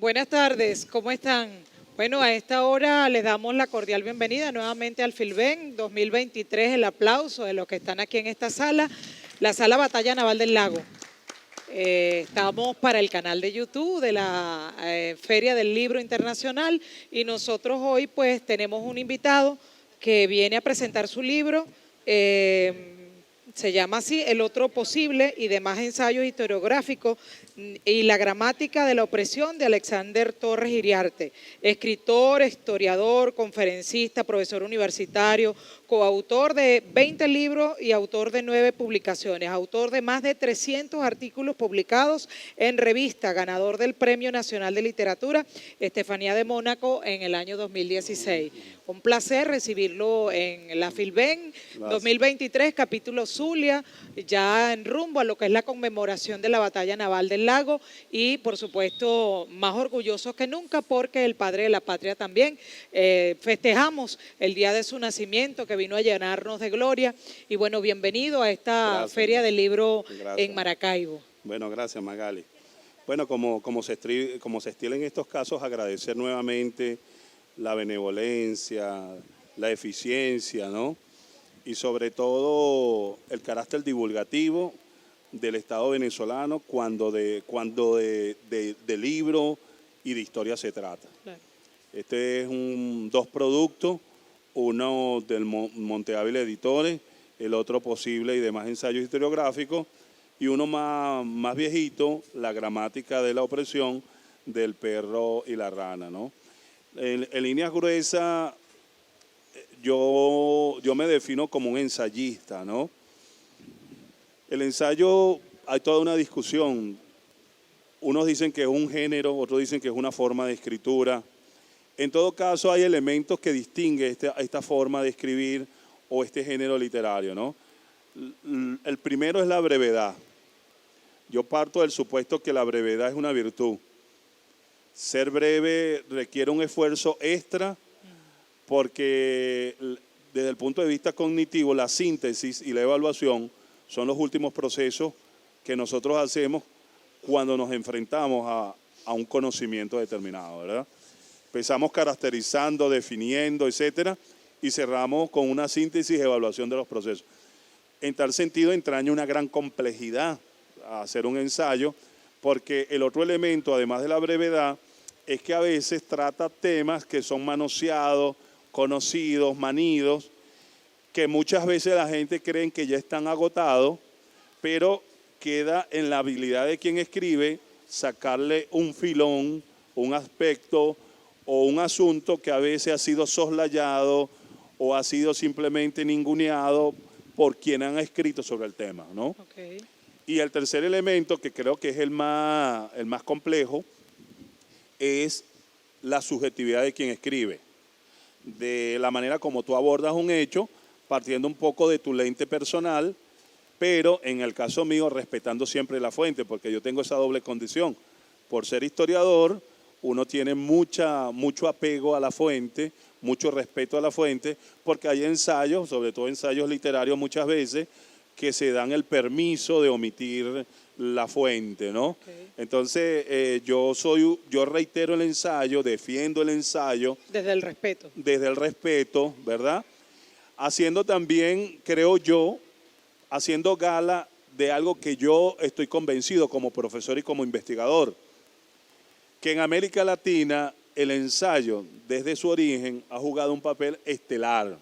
Buenas tardes, ¿cómo están? Bueno, a esta hora les damos la cordial bienvenida nuevamente al Filben 2023, el aplauso de los que están aquí en esta sala, la Sala Batalla Naval del Lago. Estamos para el canal de YouTube de la Feria del Libro Internacional y nosotros hoy pues tenemos un invitado que viene a presentar su libro, se llama así, El otro posible y demás ensayos historiográficos y la gramática de la opresión de Alexander Torres Iriarte, escritor, historiador, conferencista, profesor universitario, coautor de 20 libros y autor de 9 publicaciones, autor de más de 300 artículos publicados en revista, ganador del Premio Nacional de Literatura Estefanía de Mónaco en el año 2016. Un placer recibirlo en la Filben 2023, capítulo Zulia, ya en rumbo a lo que es la conmemoración de la Batalla Naval del Lago y, por supuesto, más orgullosos que nunca porque el padre de la patria también. Festejamos el día de su nacimiento que vino a llenarnos de gloria y, bueno, bienvenido a esta Feria del Libro en Maracaibo. Bueno, gracias, Magali. Bueno, como se estila en estos casos, agradecer nuevamente la benevolencia, la eficiencia, ¿no? Y sobre todo el carácter divulgativo del Estado venezolano cuando de libro y de historia se trata. Claro. Este es dos productos, uno del Monte Ávila Editores, el otro posible y demás ensayos historiográficos, y uno más viejito, la gramática de la opresión del perro y la rana, ¿no? En líneas gruesas, yo me defino como un ensayista, ¿no? El ensayo, hay toda una discusión. Unos dicen que es un género, otros dicen que es una forma de escritura. En todo caso, hay elementos que distinguen esta forma de escribir o este género literario, ¿no? El primero es la brevedad. Yo parto del supuesto que la brevedad es una virtud. Ser breve requiere un esfuerzo extra porque desde el punto de vista cognitivo la síntesis y la evaluación son los últimos procesos que nosotros hacemos cuando nos enfrentamos a un conocimiento determinado, ¿verdad? Empezamos caracterizando, definiendo, etcétera, y cerramos con una síntesis y evaluación de los procesos. En tal sentido entraña una gran complejidad a hacer un ensayo, porque el otro elemento, además de la brevedad, es que a veces trata temas que son manoseados, conocidos, manidos, que muchas veces la gente cree que ya están agotados, pero queda en la habilidad de quien escribe sacarle un filón, un aspecto o un asunto que a veces ha sido soslayado o ha sido simplemente ninguneado por quien han escrito sobre el tema, ¿no? Okay. Y el tercer elemento, que creo que es el más complejo, es la subjetividad de quien escribe, de la manera como tú abordas un hecho, partiendo un poco de tu lente personal, pero en el caso mío respetando siempre la fuente, porque yo tengo esa doble condición. Por ser historiador, uno tiene mucho apego a la fuente, mucho respeto a la fuente, porque hay ensayos, sobre todo ensayos literarios muchas veces, que se dan el permiso de omitir la fuente, ¿no? Okay. Entonces, yo reitero el ensayo, defiendo el ensayo. Desde el respeto. Desde el respeto, ¿verdad? Haciendo también, creo yo, haciendo gala de algo que yo estoy convencido como profesor y como investigador, que en América Latina el ensayo, desde su origen, ha jugado un papel estelar,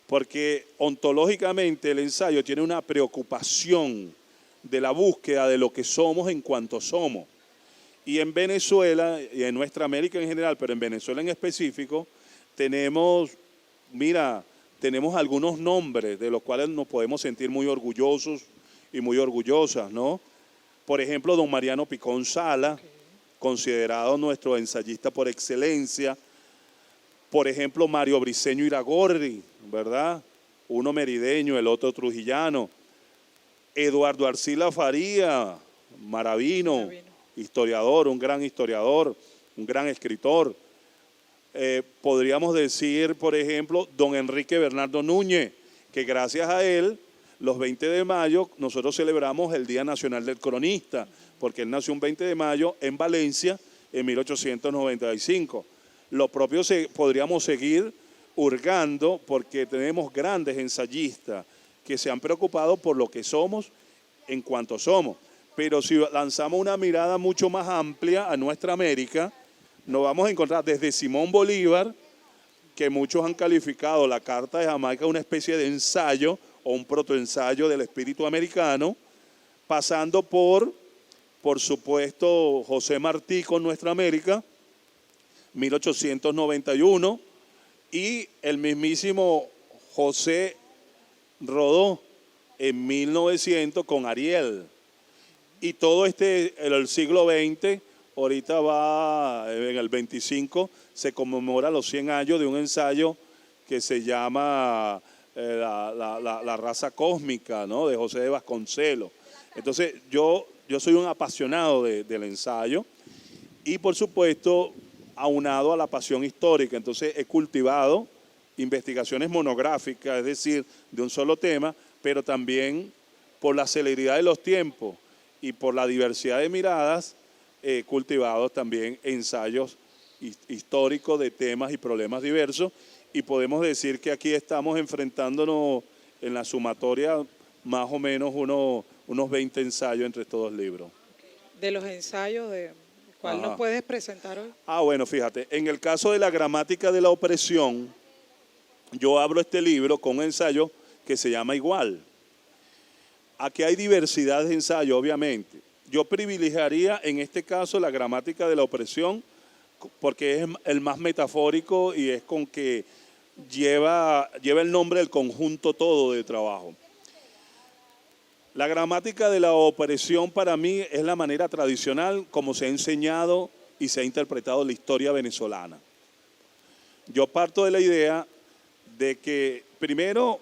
porque ontológicamente el ensayo tiene una preocupación de la búsqueda de lo que somos en cuanto somos. Y en Venezuela, y en nuestra América en general, pero en Venezuela en específico, tenemos algunos nombres de los cuales nos podemos sentir muy orgullosos y muy orgullosas, ¿no? Por ejemplo, don Mariano Picón Sala, considerado nuestro ensayista por excelencia. Por ejemplo, Mario Briceño Iragorri, ¿verdad? Uno merideño, el otro trujillano. Eduardo Arcila Faría, maravino, historiador, un gran escritor. Podríamos decir, por ejemplo, don Enrique Bernardo Núñez, que gracias a él, los 20 de mayo, nosotros celebramos el Día Nacional del Cronista, porque él nació un 20 de mayo en Valencia en 1895. Lo propio podríamos seguir hurgando porque tenemos grandes ensayistas que se han preocupado por lo que somos en cuanto somos. Pero si lanzamos una mirada mucho más amplia a nuestra América, nos vamos a encontrar desde Simón Bolívar, que muchos han calificado la Carta de Jamaica una especie de ensayo o un protoensayo del espíritu americano, pasando por supuesto, José Martí con Nuestra América, 1891, y el mismísimo José Rodó en 1900 con Ariel. Y todo el siglo XX, ahorita va en el 25, se conmemora los 100 años de un ensayo que se llama la raza cósmica, ¿no?, de José de Vasconcelos. Entonces yo soy un apasionado del ensayo y por supuesto aunado a la pasión histórica. Entonces he cultivado investigaciones monográficas, es decir, de un solo tema, pero también por la celeridad de los tiempos y por la diversidad de miradas, he cultivado también ensayos históricos de temas y problemas diversos, y podemos decir que aquí estamos enfrentándonos en la sumatoria más o menos unos 20 ensayos entre estos dos libros. De los ensayos, ¿cuál nos puedes presentar hoy? Bueno, fíjate, en el caso de la gramática de la opresión, yo abro este libro con un ensayo que se llama Igual. Aquí hay diversidad de ensayos, obviamente. Yo privilegiaría en este caso la gramática de la opresión porque es el más metafórico y es con que lleva el nombre del conjunto todo de trabajo. La gramática de la opresión para mí es la manera tradicional como se ha enseñado y se ha interpretado la historia venezolana. Yo parto de la idea de que primero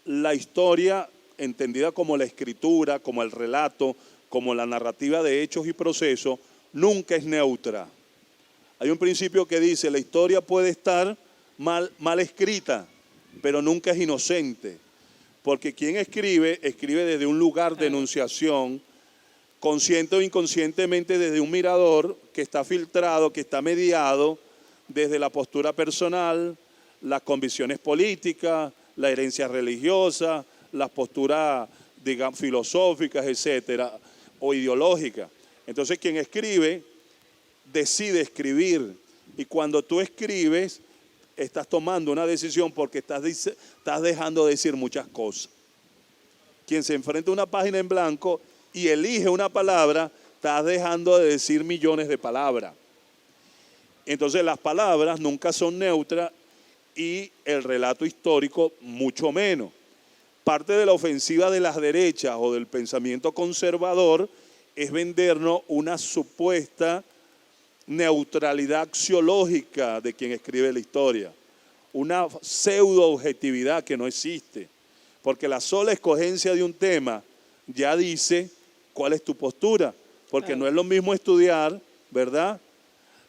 la historia entendida como la escritura, como el relato, como la narrativa de hechos y procesos, nunca es neutra. Hay un principio que dice, la historia puede estar mal escrita, pero nunca es inocente. Porque quien escribe desde un lugar de enunciación, consciente o inconscientemente desde un mirador que está filtrado, que está mediado desde la postura personal, las convicciones políticas, la herencia religiosa, las posturas, digamos, filosóficas, etcétera, o ideológicas. Entonces, quien escribe decide escribir, y cuando tú escribes estás tomando una decisión porque estás dejando de decir muchas cosas. Quien se enfrenta a una página en blanco y elige una palabra, estás dejando de decir millones de palabras. Entonces las palabras nunca son neutras y el relato histórico mucho menos. Parte de la ofensiva de las derechas o del pensamiento conservador es vendernos una supuesta neutralidad axiológica de quien escribe la historia, una pseudo-objetividad que no existe, porque la sola escogencia de un tema ya dice cuál es tu postura, porque no es lo mismo estudiar, ¿verdad?,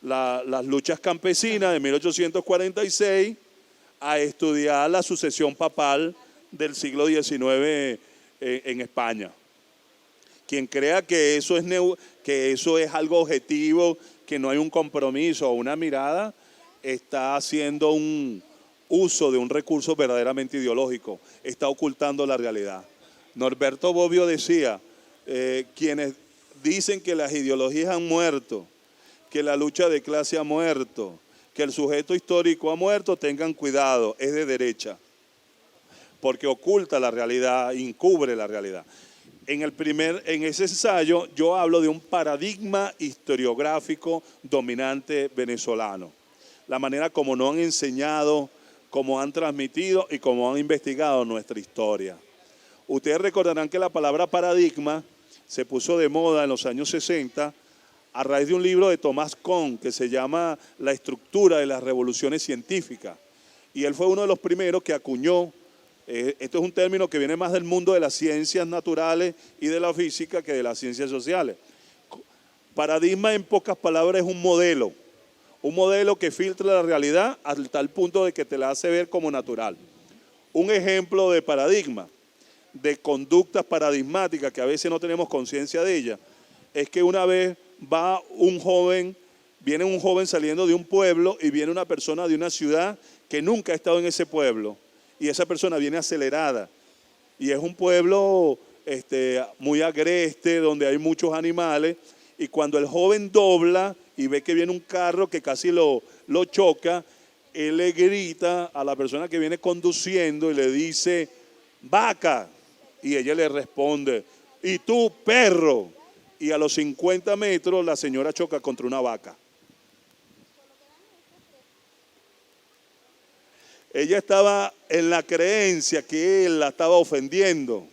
las luchas campesinas de 1846 a estudiar la sucesión papal del siglo XIX en España. Quien crea que eso es algo objetivo, que no hay un compromiso o una mirada, está haciendo un uso de un recurso verdaderamente ideológico, está ocultando la realidad. Norberto Bobbio decía, quienes dicen que las ideologías han muerto, que la lucha de clase ha muerto, que el sujeto histórico ha muerto, tengan cuidado, es de derecha, porque oculta la realidad, encubre la realidad. En ese ensayo yo hablo de un paradigma historiográfico dominante venezolano. La manera como nos han enseñado, como han transmitido y como han investigado nuestra historia. Ustedes recordarán que la palabra paradigma se puso de moda en los años 60 a raíz de un libro de Tomás Kuhn que se llama La estructura de las revoluciones científicas. Y él fue uno de los primeros que acuñó. Esto es un término que viene más del mundo de las ciencias naturales y de la física que de las ciencias sociales. Paradigma, en pocas palabras, es un modelo que filtra la realidad hasta tal punto de que te la hace ver como natural. Un ejemplo de paradigma, de conductas paradigmáticas que a veces no tenemos conciencia de ellas, es que una vez va un joven Viene un joven saliendo de un pueblo y viene una persona de una ciudad que nunca ha estado en ese pueblo. Y esa persona viene acelerada. Y es un pueblo muy agreste, donde hay muchos animales. Y cuando el joven dobla y ve que viene un carro que casi lo choca, él le grita a la persona que viene conduciendo y le dice, vaca. Y ella le responde, y tú, perro. Y a los 50 metros la señora choca contra una vaca. Ella estaba en la creencia que él la estaba ofendiendo.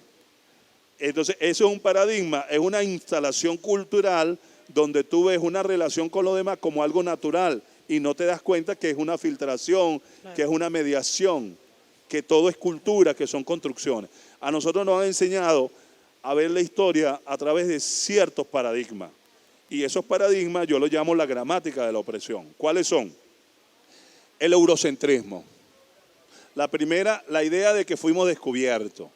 Entonces, eso es un paradigma, es una instalación cultural donde tú ves una relación con los demás como algo natural y no te das cuenta que es una filtración, claro, que es una mediación, que todo es cultura, que son construcciones. A nosotros nos han enseñado a ver la historia a través de ciertos paradigmas. Y esos paradigmas yo los llamo la gramática de la opresión. ¿Cuáles son? El eurocentrismo. La primera, la idea de que fuimos descubiertos.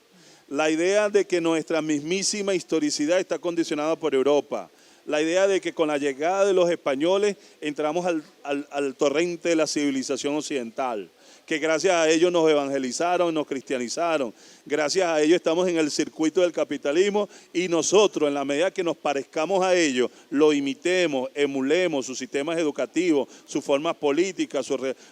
La idea de que nuestra mismísima historicidad está condicionada por Europa. La idea de que con la llegada de los españoles entramos al torrente de la civilización occidental. Que gracias a ellos nos evangelizaron, nos cristianizaron. Gracias a ellos estamos en el circuito del capitalismo y nosotros, en la medida que nos parezcamos a ellos, lo imitemos, emulemos sus sistemas educativos, sus formas políticas,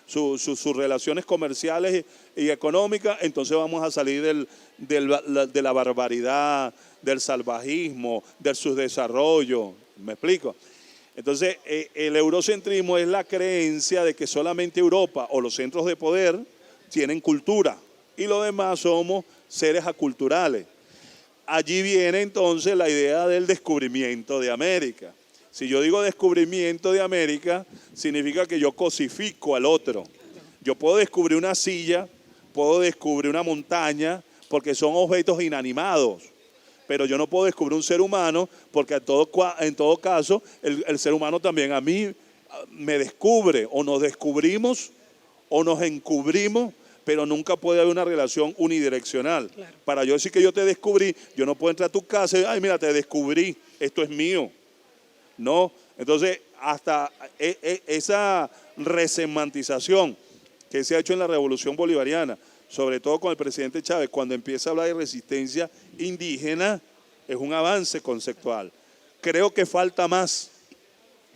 sus relaciones comerciales y económicas, entonces vamos a salir de la barbaridad, del salvajismo, del subdesarrollo. ¿Me explico? Entonces, el eurocentrismo es la creencia de que solamente Europa o los centros de poder tienen cultura y los demás somos seres aculturales. Allí viene entonces la idea del descubrimiento de América. Si yo digo descubrimiento de América, significa que yo cosifico al otro. Yo puedo descubrir una silla, puedo descubrir una montaña, porque son objetos inanimados. Pero yo no puedo descubrir un ser humano porque en todo caso el ser humano también a mí me descubre, o nos descubrimos o nos encubrimos, pero nunca puede haber una relación unidireccional. Claro. Para yo decir que yo te descubrí, yo no puedo entrar a tu casa y, ay, mira, te descubrí, esto es mío. No, entonces hasta esa resemantización que se ha hecho en la Revolución Bolivariana, sobre todo con el presidente Chávez, cuando empieza a hablar de resistencia indígena, es un avance conceptual. Creo que falta más,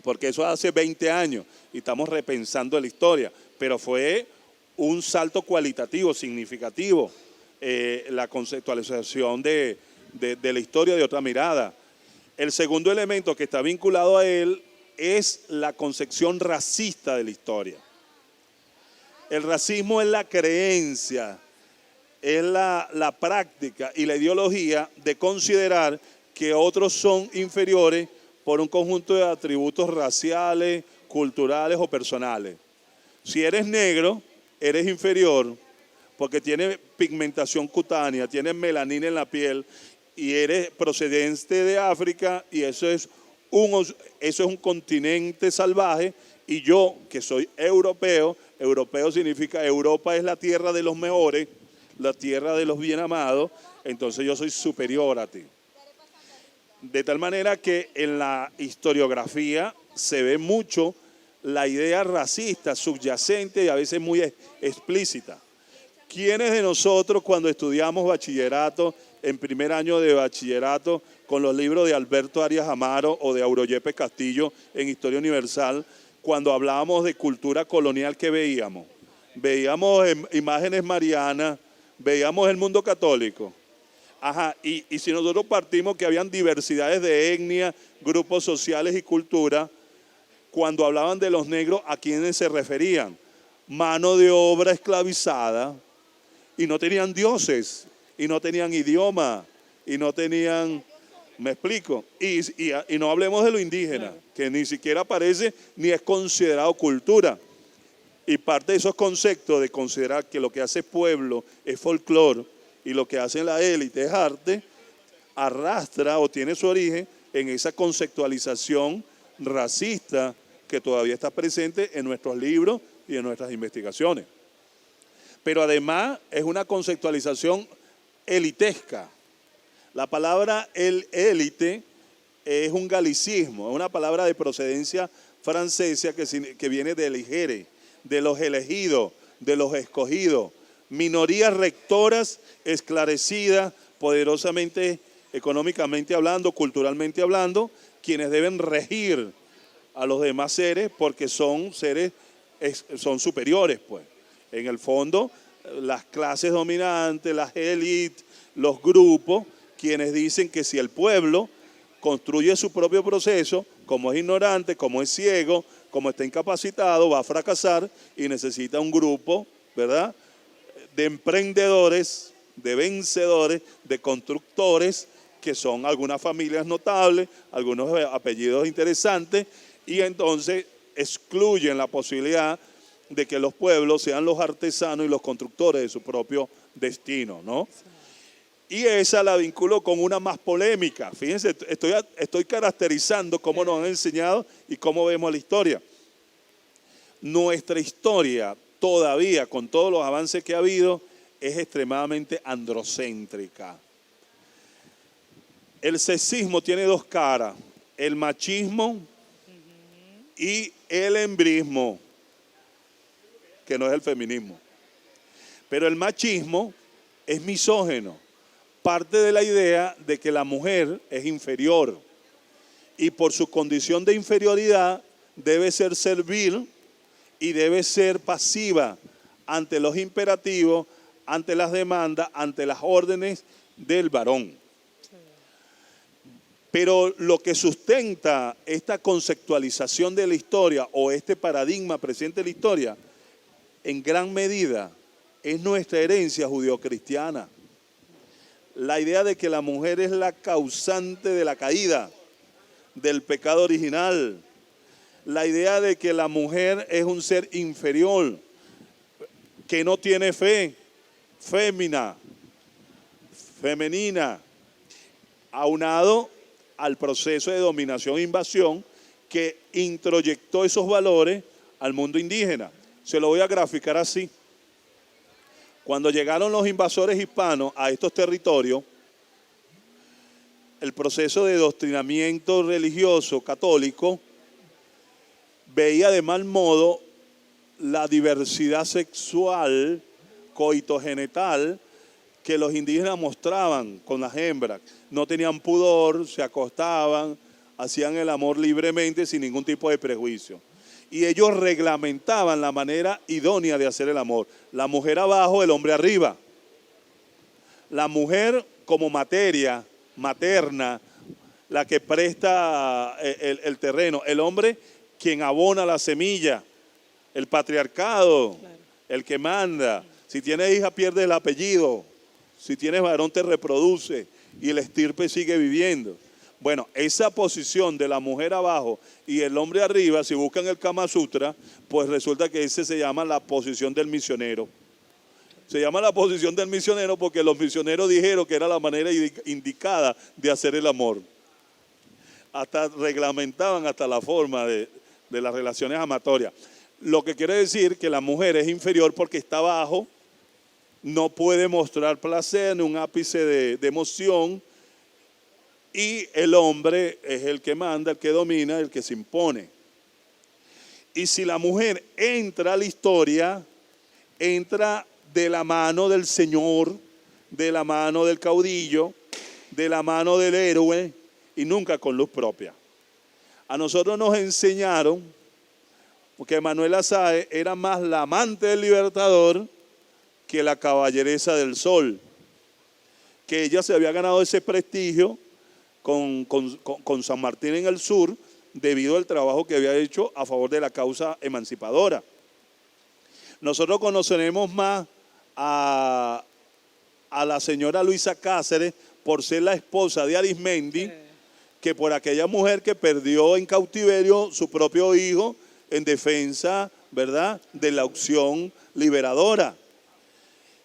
porque eso hace 20 años y estamos repensando la historia, pero fue un salto cualitativo, significativo, la conceptualización de la historia de otra mirada. El segundo elemento que está vinculado a él es la concepción racista de la historia. El racismo es la creencia, es la práctica y la ideología de considerar que otros son inferiores por un conjunto de atributos raciales, culturales o personales. Si eres negro, eres inferior porque tienes pigmentación cutánea, tienes melanina en la piel y eres procedente de África y eso es un continente salvaje. Y yo, que soy europeo, europeo significa Europa es la tierra de los mejores, la tierra de los bien amados, entonces yo soy superior a ti. De tal manera que en la historiografía se ve mucho la idea racista, subyacente y a veces muy explícita. ¿Quiénes de nosotros cuando estudiamos bachillerato, en primer año de bachillerato, con los libros de Alberto Arias Amaro o de Auroyepe Castillo en Historia Universal, cuando hablábamos de cultura colonial, ¿qué veíamos? Veíamos imágenes marianas, veíamos el mundo católico. Ajá, y si nosotros partimos que habían diversidades de etnia, grupos sociales y cultura, cuando hablaban de los negros, ¿a quiénes se referían? Mano de obra esclavizada, y no tenían dioses, y no tenían idioma, y no tenían... ¿Me explico? Y no hablemos de lo indígena, que ni siquiera aparece ni es considerado cultura. Y parte de esos conceptos de considerar que lo que hace pueblo es folclore y lo que hace la élite es arte, arrastra o tiene su origen en esa conceptualización racista que todavía está presente en nuestros libros y en nuestras investigaciones. Pero además es una conceptualización elitesca. La palabra élite es un galicismo, es una palabra de procedencia francesa que viene de eligere, de los elegidos, de los escogidos, minorías rectoras, esclarecidas, poderosamente, económicamente hablando, culturalmente hablando, quienes deben regir a los demás seres porque son seres, son superiores, pues. En el fondo, las clases dominantes, las élites, los grupos, quienes dicen que si el pueblo construye su propio proceso, como es ignorante, como es ciego, como está incapacitado, va a fracasar y necesita un grupo, ¿verdad?, de emprendedores, de vencedores, de constructores, que son algunas familias notables, algunos apellidos interesantes, y entonces excluyen la posibilidad de que los pueblos sean los artesanos y los constructores de su propio destino, ¿no? Y esa la vinculo con una más polémica. Fíjense, estoy caracterizando cómo nos han enseñado y cómo vemos la historia. Nuestra historia todavía, con todos los avances que ha habido, es extremadamente androcéntrica. El sexismo tiene dos caras, el machismo y el embrismo, que no es el feminismo. Pero el machismo es misógeno, parte de la idea de que la mujer es inferior y por su condición de inferioridad debe ser servil y debe ser pasiva ante los imperativos, ante las demandas, ante las órdenes del varón. Pero lo que sustenta esta conceptualización de la historia o este paradigma presente en la historia, en gran medida, es nuestra herencia judeocristiana. La idea de que la mujer es la causante de la caída, del pecado original. La idea de que la mujer es un ser inferior, que no tiene fe, femenina, aunado al proceso de dominación e invasión que introyectó esos valores al mundo indígena. Se lo voy a graficar así. Cuando llegaron los invasores hispanos a estos territorios, el proceso de adoctrinamiento religioso católico veía de mal modo la diversidad sexual, coitogenital, que los indígenas mostraban con las hembras. No tenían pudor, se acostaban, hacían el amor libremente sin ningún tipo de prejuicio. Y ellos reglamentaban la manera idónea de hacer el amor. La mujer abajo, el hombre arriba. La mujer como materia materna, la que presta el terreno. El hombre quien abona la semilla. El patriarcado, claro, el que manda. Si tienes hija pierde el apellido. Si tienes varón te reproduce y el estirpe sigue viviendo. Bueno, esa posición de la mujer abajo y el hombre arriba, si buscan el Kama Sutra, pues resulta que ese se llama la posición del misionero. Se llama la posición del misionero porque los misioneros dijeron que era la manera indicada de hacer el amor. Hasta reglamentaban hasta la forma de las relaciones amatorias. Lo que quiere decir que la mujer es inferior porque está abajo, no puede mostrar placer ni un ápice de emoción, y el hombre es el que manda, el que domina, el que se impone. Y si la mujer entra a la historia, entra de la mano del Señor, de la mano del caudillo, de la mano del héroe y nunca con luz propia. A nosotros nos enseñaron, porque Manuela Sáenz era más la amante del libertador que la caballeresa del sol, que ella se había ganado ese prestigio con San Martín en el sur debido al trabajo que había hecho a favor de la causa emancipadora. Nosotros conoceremos más a la señora Luisa Cáceres por ser la esposa de Arismendi que por aquella mujer que perdió en cautiverio su propio hijo en defensa, ¿verdad?, de la opción liberadora.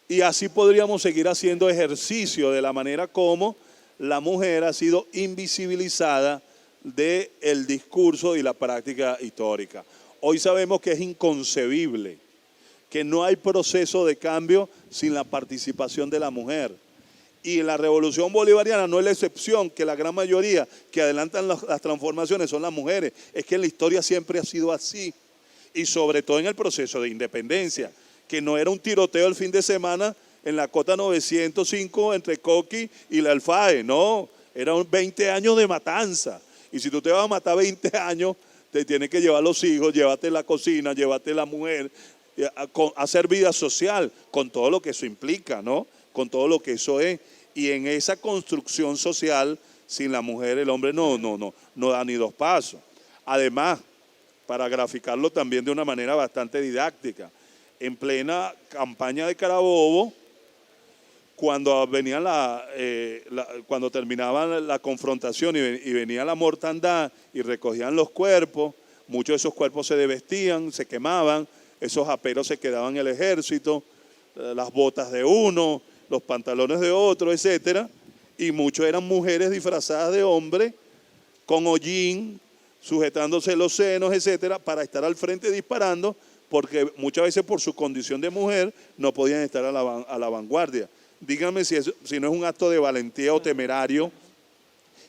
Y así podríamos seguir haciendo ejercicio de la manera como la mujer ha sido invisibilizada del discurso y la práctica histórica. Hoy sabemos que es inconcebible, que no hay proceso de cambio sin la participación de la mujer. Y la revolución bolivariana no es la excepción, que la gran mayoría que adelantan las transformaciones son las mujeres. Es que en la historia siempre ha sido así. Y sobre todo en el proceso de independencia, que no era un tiroteo el fin de semana en la cota 905 entre Coqui y la Alfae, no, eran 20 años de matanza. Y si tú te vas a matar 20 años, te tienes que llevar los hijos, llévate la cocina, llévate la mujer, hacer vida social, con todo lo que eso implica, ¿no? Con todo lo que eso es. Y en esa construcción social, sin la mujer, el hombre no da ni dos pasos. Además, para graficarlo también de una manera bastante didáctica, en plena campaña de Carabobo, cuando venían cuando terminaban la confrontación y venía la mortandad y recogían los cuerpos, muchos de esos cuerpos se desvestían, se quemaban, esos aperos se quedaban en el ejército, las botas de uno, los pantalones de otro, etcétera, y muchos eran mujeres disfrazadas de hombre, con hollín, sujetándose los senos, etcétera, para estar al frente disparando, porque muchas veces por su condición de mujer no podían estar a la vanguardia. Díganme si no es un acto de valentía o temerario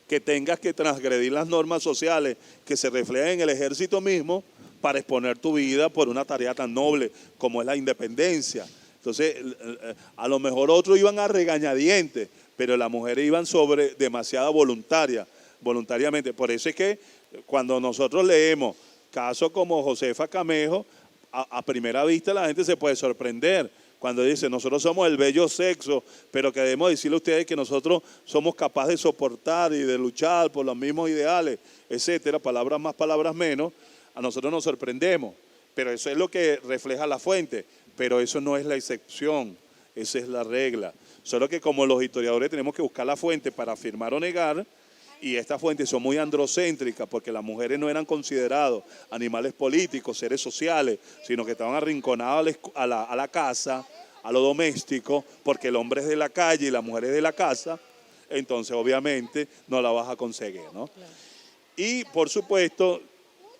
que tengas que transgredir las normas sociales que se reflejan en el ejército mismo para exponer tu vida por una tarea tan noble como es la independencia. Entonces, a lo mejor otros iban a regañadientes, pero las mujeres iban sobre demasiada voluntariamente. Por eso es que cuando nosotros leemos casos como Josefa Camejo, a primera vista la gente se puede sorprender cuando dice, nosotros somos el bello sexo, pero queremos decirle a ustedes que nosotros somos capaces de soportar y de luchar por los mismos ideales, etcétera, palabras más, palabras menos. A nosotros nos sorprendemos, pero eso es lo que refleja la fuente, pero eso no es la excepción, esa es la regla. Solo que como los historiadores tenemos que buscar la fuente para afirmar o negar, y estas fuentes son muy androcéntricas porque las mujeres no eran considerados animales políticos, seres sociales, sino que estaban arrinconados a la casa, a lo doméstico, porque el hombre es de la calle y la mujer es de la casa, entonces obviamente no la vas a conseguir, ¿no? Claro. Y por supuesto,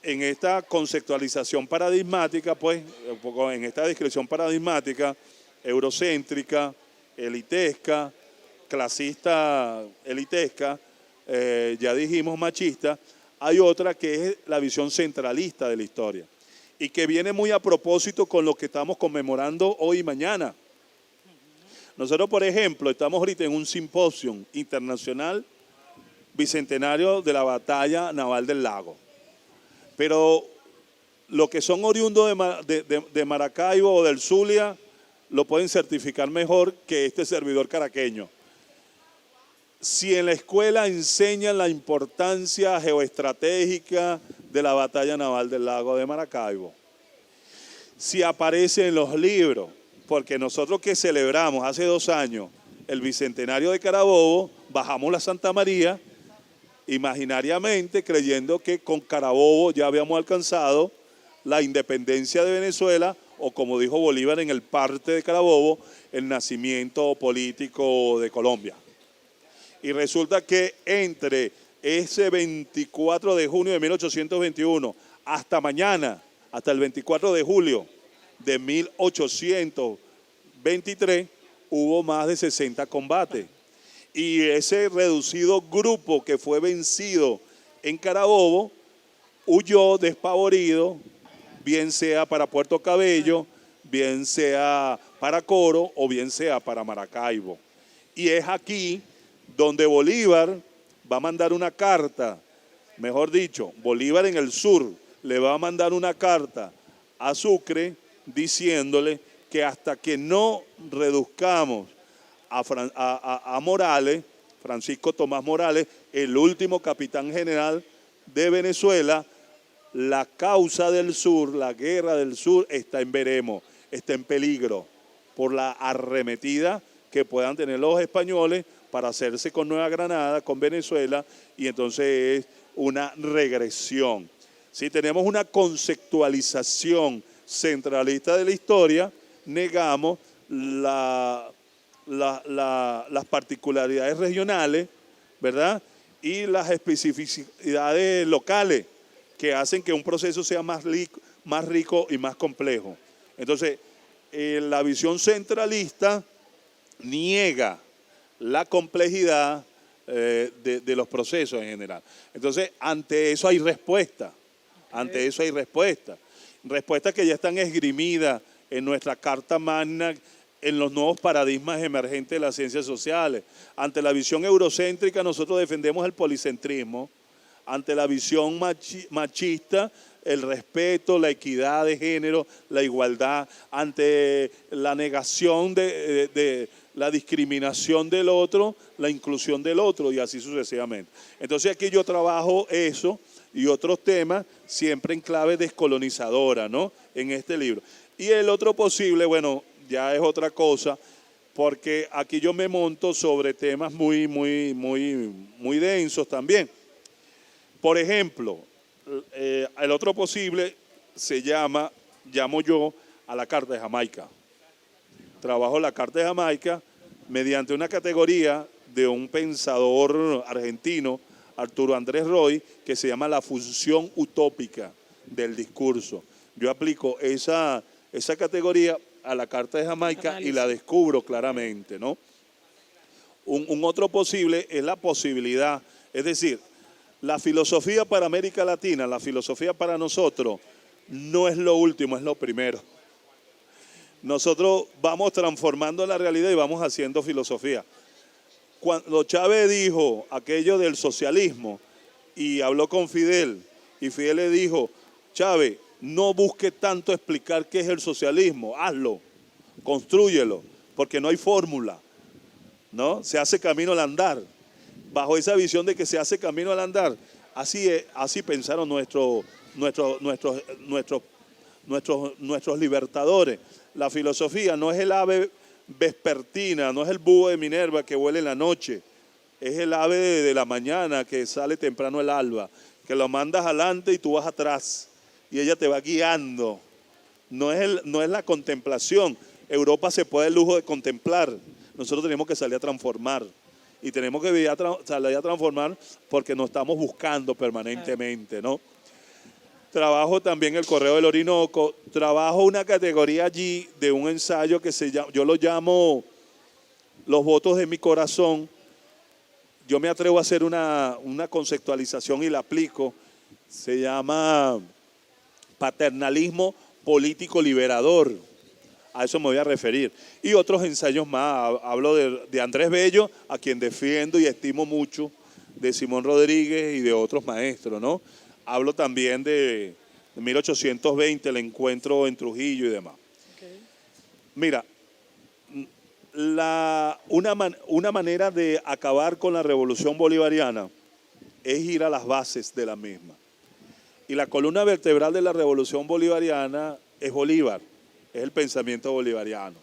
en esta conceptualización paradigmática, pues, un poco en esta descripción paradigmática, eurocéntrica, elitesca, clasista elitesca, ya dijimos machista, hay otra que es la visión centralista de la historia y que viene muy a propósito con lo que estamos conmemorando hoy y mañana. Nosotros, por ejemplo, estamos ahorita en un simposio internacional bicentenario de la batalla naval del Lago, pero los que son oriundos de Maracaibo o del Zulia lo pueden certificar mejor que este servidor caraqueño. Si en la escuela enseñan la importancia geoestratégica de la batalla naval del Lago de Maracaibo, si aparece en los libros, porque nosotros que celebramos hace 2 años el bicentenario de Carabobo, bajamos la Santa María imaginariamente creyendo que con Carabobo ya habíamos alcanzado la independencia de Venezuela, o como dijo Bolívar en el parte de Carabobo, el nacimiento político de Colombia. Y resulta que entre ese 24 de junio de 1821 hasta mañana, hasta el 24 de julio de 1823, hubo más de 60 combates. Y ese reducido grupo que fue vencido en Carabobo huyó despavorido, bien sea para Puerto Cabello, bien sea para Coro o bien sea para Maracaibo. Y es aquí donde Bolívar va a mandar una carta, mejor dicho, Bolívar en el sur le va a mandar una carta a Sucre diciéndole que hasta que no reduzcamos a Morales, Francisco Tomás Morales, el último capitán general de Venezuela, la causa del sur, la guerra del sur está en veremos, está en peligro por la arremetida que puedan tener los españoles para hacerse con Nueva Granada, con Venezuela, y entonces es una regresión. Si tenemos una conceptualización centralista de la historia, negamos las particularidades regionales, ¿verdad? Y las especificidades locales que hacen que un proceso sea más rico y más complejo. Entonces, la visión centralista niega la complejidad de los procesos en general. Entonces, ante eso hay respuesta. Ante eso hay respuesta. Respuestas que ya están esgrimidas en nuestra Carta Magna, en los nuevos paradigmas emergentes de las ciencias sociales. Ante la visión eurocéntrica, nosotros defendemos el policentrismo. Ante la visión machista, el respeto, la equidad de género, la igualdad. Ante la negación de la discriminación del otro, la inclusión del otro, y así sucesivamente. Entonces aquí yo trabajo eso y otros temas siempre en clave descolonizadora, ¿no? En este libro. Y el otro posible, bueno, ya es otra cosa, porque aquí yo me monto sobre temas muy densos también. Por ejemplo, el otro posible llamo yo a la Carta de Jamaica. Trabajo la Carta de Jamaica mediante una categoría de un pensador argentino, Arturo Andrés Roy, que se llama la función utópica del discurso. Yo aplico esa categoría a la Carta de Jamaica y la descubro claramente, ¿no? Un otro posible es la posibilidad, es decir, la filosofía para América Latina, la filosofía para nosotros, no es lo último, es lo primero. Nosotros vamos transformando la realidad y vamos haciendo filosofía. Cuando Chávez dijo aquello del socialismo y habló con Fidel, y Fidel le dijo, Chávez, no busque tanto explicar qué es el socialismo, hazlo, constrúyelo, porque no hay fórmula, ¿no? Se hace camino al andar. Bajo esa visión de que se hace camino al andar, así pensaron nuestros libertadores. La filosofía no es el ave vespertina, no es el búho de Minerva que vuela en la noche, es el ave de la mañana que sale temprano el alba, que lo mandas adelante y tú vas atrás, y ella te va guiando. No es la contemplación. Europa se puede el lujo de contemplar, nosotros tenemos que salir a transformar. Y tenemos que salir a transformar porque nos estamos buscando permanentemente, ¿no? Trabajo también el Correo del Orinoco, trabajo una categoría allí de un ensayo que yo lo llamo Los votos de mi corazón. Yo me atrevo a hacer una conceptualización y la aplico. Se llama Paternalismo Político Liberador. A eso me voy a referir. Y otros ensayos más. Hablo de Andrés Bello, a quien defiendo y estimo mucho, de Simón Rodríguez y de otros maestros, ¿no? Hablo también de 1820, el encuentro en Trujillo y demás. Okay. Mira, una manera de acabar con la revolución bolivariana es ir a las bases de la misma. Y la columna vertebral de la revolución bolivariana es Bolívar, es el pensamiento bolivariano.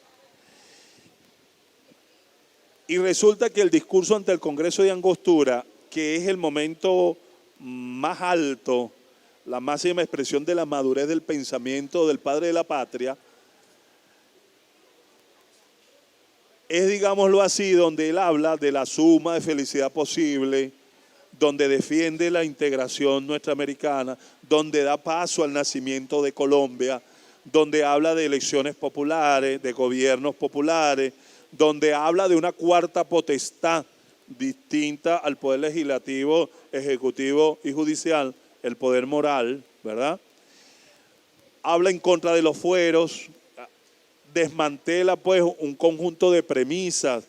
Y resulta que el discurso ante el Congreso de Angostura, que es el momento más alto, la máxima expresión de la madurez del pensamiento del padre de la patria, es, digámoslo así, donde él habla de la suma de felicidad posible, donde defiende la integración nuestra-americana, donde da paso al nacimiento de Colombia, donde habla de elecciones populares, de gobiernos populares, donde habla de una cuarta potestad distinta al poder legislativo, ejecutivo y judicial, el poder moral, ¿verdad? Habla en contra de los fueros, desmantela pues un conjunto de premisas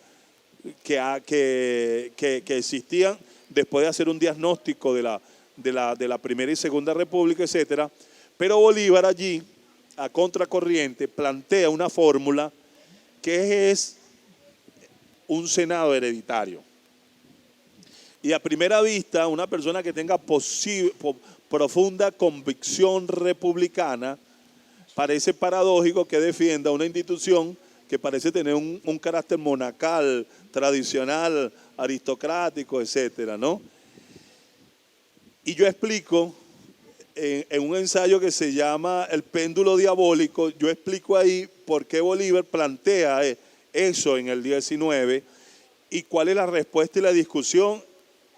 que existían después de hacer un diagnóstico de la Primera y Segunda República, etcétera. Pero Bolívar allí, a contracorriente, plantea una fórmula que es un Senado hereditario. Y a primera vista, una persona que tenga profunda convicción republicana, parece paradójico que defienda una institución que parece tener un carácter monacal, tradicional, aristocrático, etcétera, ¿no? Y yo explico en un ensayo que se llama El péndulo diabólico, yo explico ahí por qué Bolívar plantea eso en el 19 y cuál es la respuesta y la discusión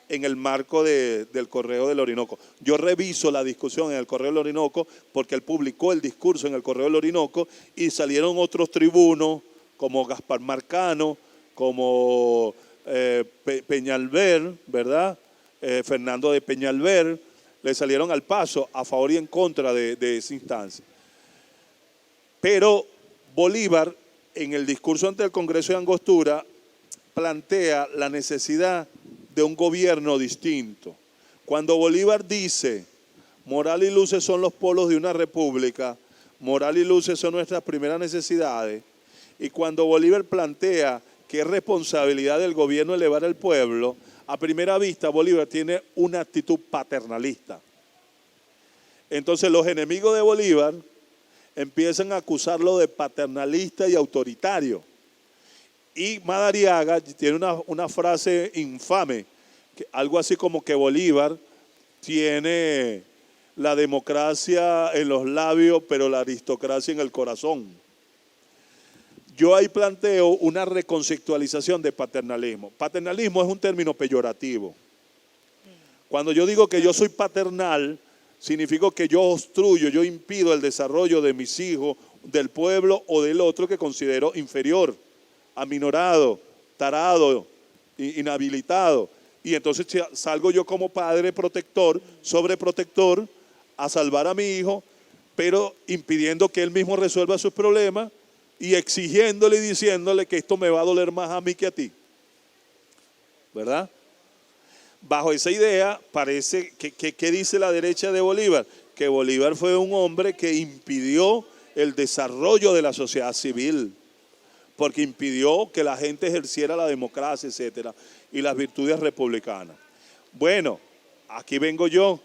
en el marco del Correo del Orinoco. Yo reviso la discusión en el Correo del Orinoco porque él publicó el discurso en el Correo del Orinoco y salieron otros tribunos como Gaspar Marcano, como Peñalver, ¿verdad? Fernando de Peñalver, le salieron al paso a favor y en contra de esa instancia. Pero Bolívar, en el discurso ante el Congreso de Angostura, plantea la necesidad de un gobierno distinto. Cuando Bolívar dice, moral y luces son los polos de una república, moral y luces son nuestras primeras necesidades, y cuando Bolívar plantea que es responsabilidad del gobierno elevar al pueblo, a primera vista Bolívar tiene una actitud paternalista. Entonces los enemigos de Bolívar empiezan a acusarlo de paternalista y autoritario. Y Madariaga tiene una frase infame, algo así como que Bolívar tiene la democracia en los labios, pero la aristocracia en el corazón. Yo ahí planteo una reconceptualización de paternalismo. Paternalismo es un término peyorativo. Cuando yo digo que yo soy paternal, significa que yo obstruyo, yo impido el desarrollo de mis hijos, del pueblo o del otro que considero inferior, aminorado, tarado, inhabilitado. Y entonces salgo yo como padre protector, sobreprotector, a salvar a mi hijo, pero impidiendo que él mismo resuelva sus problemas y exigiéndole y diciéndole que esto me va a doler más a mí que a ti. ¿Verdad? Bajo esa idea, parece que dice la derecha de Bolívar, que Bolívar fue un hombre que impidió el desarrollo de la sociedad civil, porque impidió que la gente ejerciera la democracia, etcétera, y las virtudes republicanas. Bueno, aquí vengo yo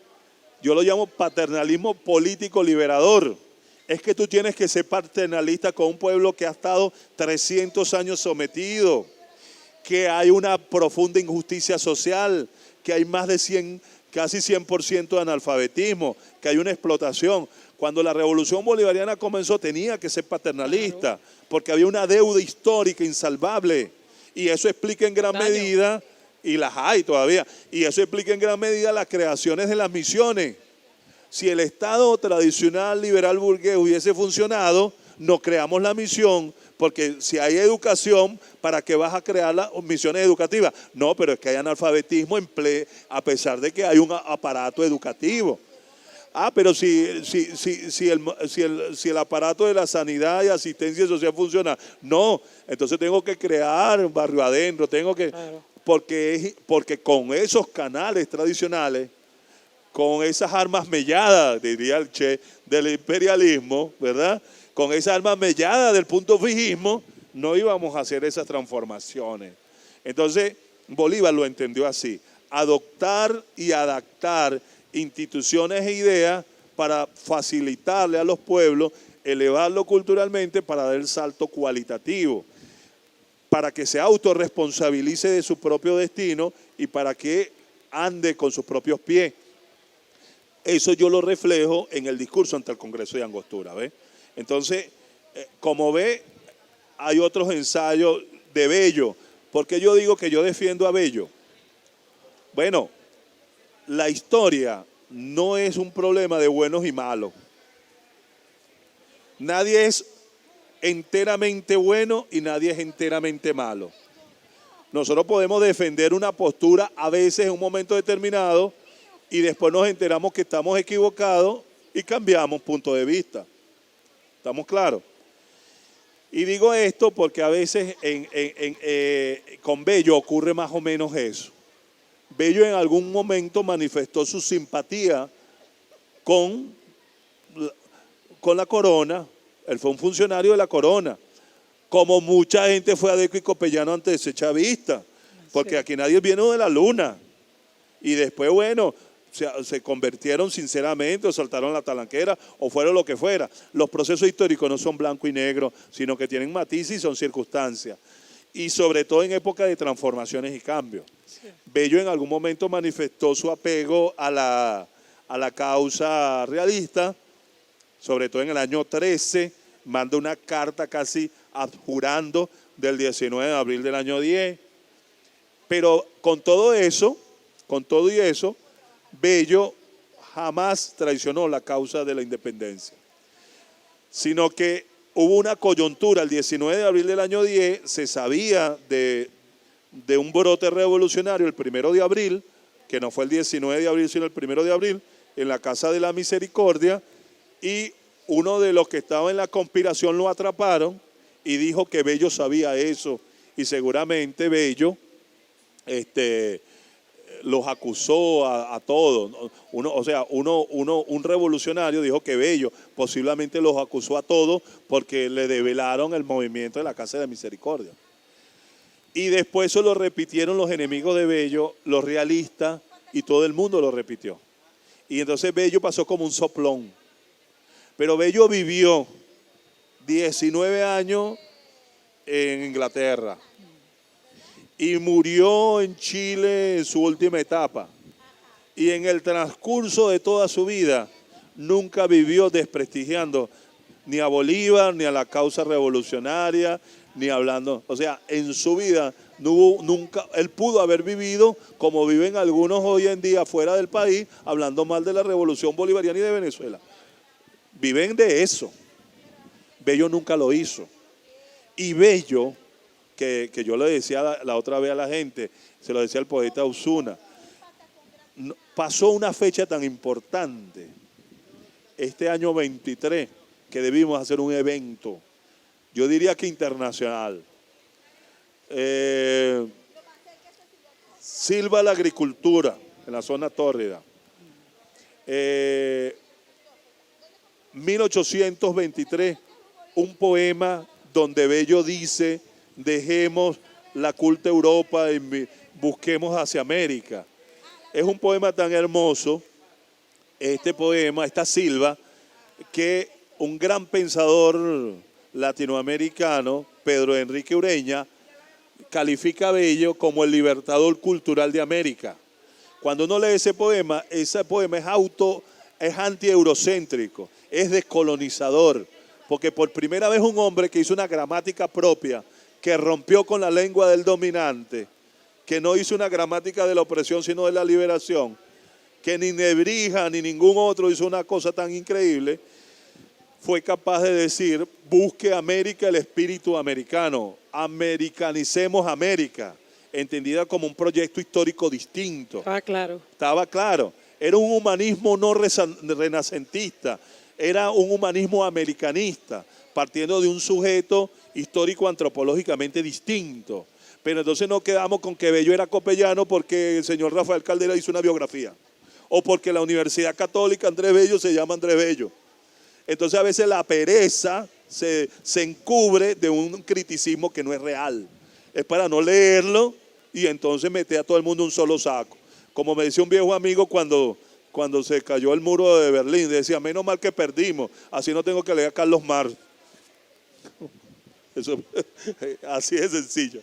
lo llamo paternalismo político liberador. Es que tú tienes que ser paternalista con un pueblo que ha estado 300 años sometido, que hay una profunda injusticia social, que hay más de casi 100% de analfabetismo, que hay una explotación. Cuando la revolución bolivariana comenzó tenía que ser paternalista, porque había una deuda histórica insalvable. Y eso explica en gran medida, y las hay todavía, y eso explica en gran medida las creaciones de las misiones. Si el Estado tradicional liberal burgués hubiese funcionado, no creamos la misión, porque si hay educación, ¿para qué vas a crear las misiones educativas? No, pero es que hay analfabetismo a pesar de que hay un aparato educativo. Pero si el aparato de la sanidad y asistencia social funciona, no, entonces tengo que crear barrio adentro, porque con esos canales tradicionales, con esas armas melladas, diría el Che, del imperialismo, ¿verdad? Con esas armas melladas del punto fijismo, no íbamos a hacer esas transformaciones. Entonces, Bolívar lo entendió así: adoptar y adaptar instituciones e ideas para facilitarle a los pueblos, elevarlo culturalmente para dar el salto cualitativo, para que se autorresponsabilice de su propio destino y para que ande con sus propios pies. Eso yo lo reflejo en el discurso ante el Congreso de Angostura, ¿ve? Entonces, como ve, hay otros ensayos de Bello. ¿Por qué yo digo que yo defiendo a Bello? Bueno, la historia no es un problema de buenos y malos. Nadie es enteramente bueno y nadie es enteramente malo. Nosotros podemos defender una postura a veces en un momento determinado y después nos enteramos que estamos equivocados y cambiamos punto de vista. ¿Estamos claros? Y digo esto porque a veces con Bello ocurre más o menos eso. Bello en algún momento manifestó su simpatía con la corona. Él fue un funcionario de la corona. Como mucha gente fue Adeco y Copellano antes de ser chavista. Porque aquí nadie viene de la luna. Y después, bueno, se convirtieron sinceramente, o saltaron la talanquera, o fueron lo que fuera. Los procesos históricos no son blanco y negro, sino que tienen matices y son circunstancias. Y sobre todo en época de transformaciones y cambios. Sí. Bello en algún momento manifestó su apego a la causa realista, sobre todo en el año 13, manda una carta casi adjurando del 19 de abril del año 10. Pero con todo y eso, Bello jamás traicionó la causa de la independencia, sino que hubo una coyuntura el 19 de abril del año 10, se sabía de de un brote revolucionario el 1 de abril, que no fue el 19 de abril, sino el 1 de abril, en la Casa de la Misericordia, y uno de los que estaba en la conspiración lo atraparon y dijo que Bello sabía eso, y seguramente Bello los acusó a todos. Un revolucionario dijo que Bello posiblemente los acusó a todos porque le develaron el movimiento de la Casa de la Misericordia. Y después eso lo repitieron los enemigos de Bello, los realistas, y todo el mundo lo repitió. Y entonces Bello pasó como un soplón. Pero Bello vivió 19 años en Inglaterra y murió en Chile en su última etapa. Y en el transcurso de toda su vida nunca vivió desprestigiando ni a Bolívar, ni a la causa revolucionaria, ni hablando. O sea, en su vida no hubo nunca, él pudo haber vivido como viven algunos hoy en día fuera del país, hablando mal de la revolución bolivariana y de Venezuela. Viven de eso. Bello nunca lo hizo. Y Bello, que yo le decía la otra vez a la gente, se lo decía el poeta Osuna, pasó una fecha tan importante, este año 23, que debimos hacer un evento, yo diría que internacional. Silva la agricultura en la zona tórrida. 1823, un poema donde Bello dice: dejemos la culta Europa y busquemos hacia América. Es un poema tan hermoso, este poema, esta Silva, que un gran pensador latinoamericano, Pedro Enrique Ureña, califica a Bello como el libertador cultural de América. Cuando uno lee ese poema es anti-eurocéntrico, es descolonizador, porque por primera vez un hombre que hizo una gramática propia, que rompió con la lengua del dominante, que no hizo una gramática de la opresión sino de la liberación, que ni Nebrija ni ningún otro hizo una cosa tan increíble, fue capaz de decir: busque América el espíritu americano, americanicemos América, entendida como un proyecto histórico distinto. Estaba claro. Era un humanismo no renacentista, era un humanismo americanista, partiendo de un sujeto histórico antropológicamente distinto. Pero entonces no quedamos con que Bello era copellano porque el señor Rafael Caldera hizo una biografía, o porque la Universidad Católica Andrés Bello se llama Andrés Bello. Entonces a veces la pereza se encubre de un criticismo que no es real. Es para no leerlo y entonces meter a todo el mundo en un solo saco. Como me decía un viejo amigo cuando se cayó el muro de Berlín, decía: menos mal que perdimos, así no tengo que leer a Carlos Marx. Eso, así de sencillo.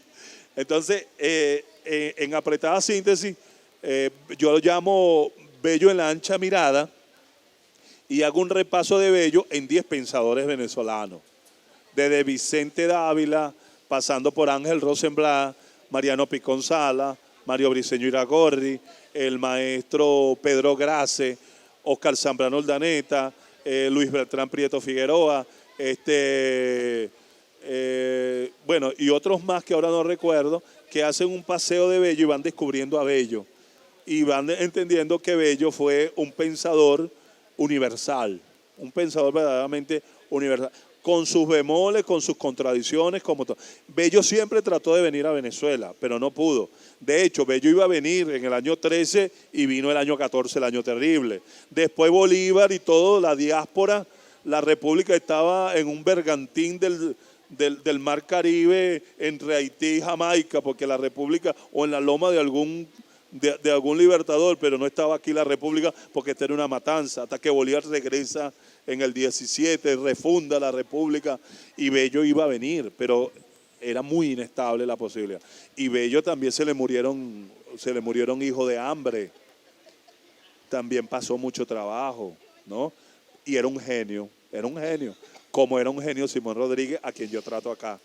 Entonces, en apretada síntesis, yo lo llamo Bello en la ancha mirada, y hago un repaso de Bello en 10 pensadores venezolanos, desde Vicente Dávila, pasando por Ángel Rosenblatt, Mariano Picón Sala, Mario Briceño Iragorri, el maestro Pedro Grace, Óscar Zambrano Urdaneta, Luis Beltrán Prieto Figueroa, y otros más que ahora no recuerdo, que hacen un paseo de Bello y van descubriendo a Bello. Y van entendiendo que Bello fue un pensador universal, un pensador verdaderamente universal, con sus bemoles, con sus contradicciones, como todo. Bello siempre trató de venir a Venezuela, pero no pudo. De hecho, Bello iba a venir en el año 13 y vino el año 14, el año terrible. Después Bolívar y toda la diáspora, la república estaba en un bergantín del mar Caribe entre Haití y Jamaica, porque la república, o en la loma de algún libertador, pero no estaba aquí la república porque esta era una matanza, hasta que Bolívar regresa en el 17, refunda la república, y Bello iba a venir, pero era muy inestable la posibilidad. Y Bello también se le murieron hijos de hambre, también pasó mucho trabajo, ¿no? Y era un genio, como era un genio Simón Rodríguez, a quien yo trato acá,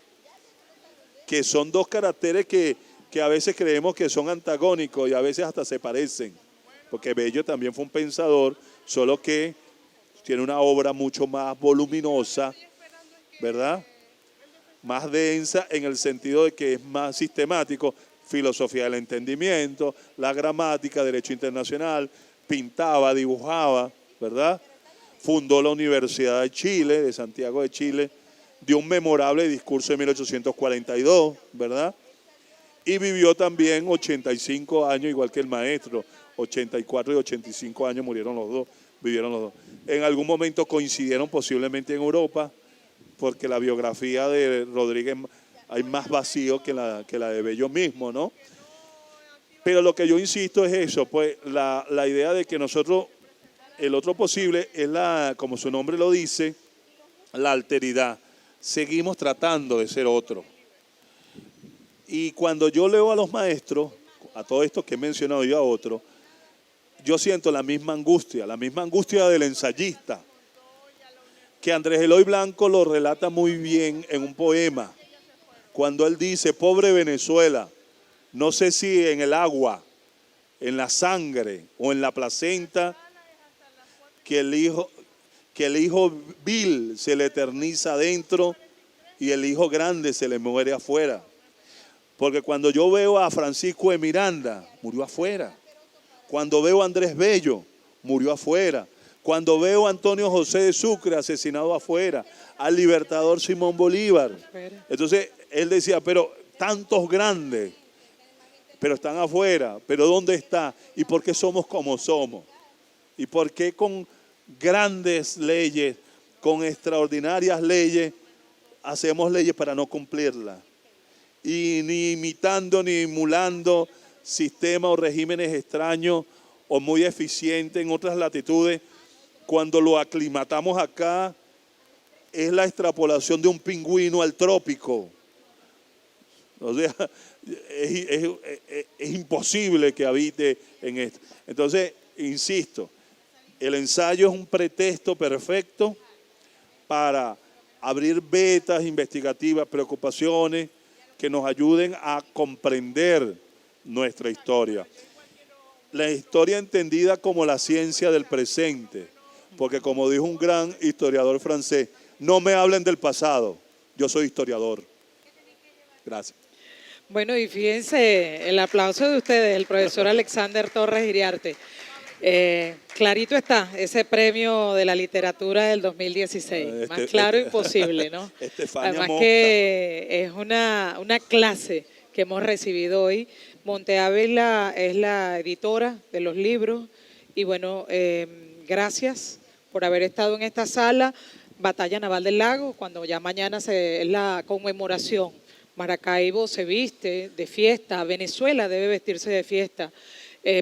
que son dos caracteres que a veces creemos que son antagónicos y a veces hasta se parecen, porque Bello también fue un pensador, solo que tiene una obra mucho más voluminosa, ¿verdad? Más densa en el sentido de que es más sistemático, filosofía del entendimiento, la gramática, derecho internacional, pintaba, dibujaba, ¿verdad? Fundó la Universidad de Chile, de Santiago de Chile, dio un memorable discurso en 1842, ¿verdad? Y vivió también 85 años, igual que el maestro, 84 y 85 años murieron los dos, vivieron los dos. En algún momento coincidieron posiblemente en Europa, porque la biografía de Rodríguez hay más vacío que la de Bello mismo, ¿no? Pero lo que yo insisto es eso, pues la idea de que nosotros, el otro posible es como su nombre lo dice, la alteridad. Seguimos tratando de ser otro. Y cuando yo leo a los maestros, a todos estos que he mencionado yo a otros, yo siento la misma angustia del ensayista, que Andrés Eloy Blanco lo relata muy bien en un poema, cuando él dice, pobre Venezuela, no sé si en el agua, en la sangre o en la placenta, que el hijo vil se le eterniza adentro y el hijo grande se le muere afuera. Porque cuando yo veo a Francisco de Miranda, murió afuera. Cuando veo a Andrés Bello, murió afuera. Cuando veo a Antonio José de Sucre asesinado afuera, al libertador Simón Bolívar. Entonces él decía, pero tantos grandes, pero están afuera, pero ¿dónde está? ¿Y por qué somos como somos? ¿Y por qué con grandes leyes, con extraordinarias leyes, hacemos leyes para no cumplirlas? Y ni imitando ni emulando sistemas o regímenes extraños o muy eficientes en otras latitudes, cuando lo aclimatamos acá, es la extrapolación de un pingüino al trópico. O sea, es imposible que habite en esto. Entonces, insisto, el ensayo es un pretexto perfecto para abrir vetas investigativas, preocupaciones que nos ayuden a comprender nuestra historia. La historia entendida como la ciencia del presente, porque como dijo un gran historiador francés, no me hablen del pasado, yo soy historiador. Gracias. Bueno, y fíjense, el aplauso de ustedes, el profesor Alexander Torres Iriarte. Clarito está, ese premio de la literatura del 2016, más claro imposible, ¿no? Además Mosca. Que es una clase que hemos recibido hoy. Monte Ávila es la editora de los libros y bueno, gracias por haber estado en esta sala. Batalla Naval del Lago, cuando ya mañana es la conmemoración. Maracaibo se viste de fiesta, Venezuela debe vestirse de fiesta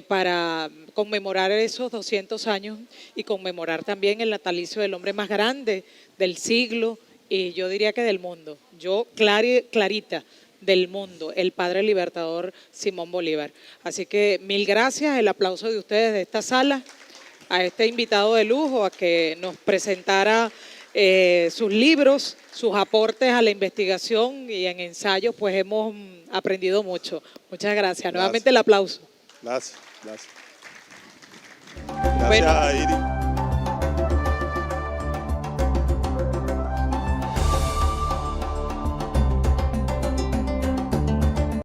para conmemorar esos 200 años y conmemorar también el natalicio del hombre más grande del siglo y yo diría que del mundo. Yo clarita del mundo, el padre libertador Simón Bolívar. Así que mil gracias, el aplauso de ustedes de esta sala, a este invitado de lujo, a que nos presentara sus libros, sus aportes a la investigación y en ensayos, pues hemos aprendido mucho. Muchas gracias. Nuevamente el aplauso. Gracias. Gracias, bueno. Iris.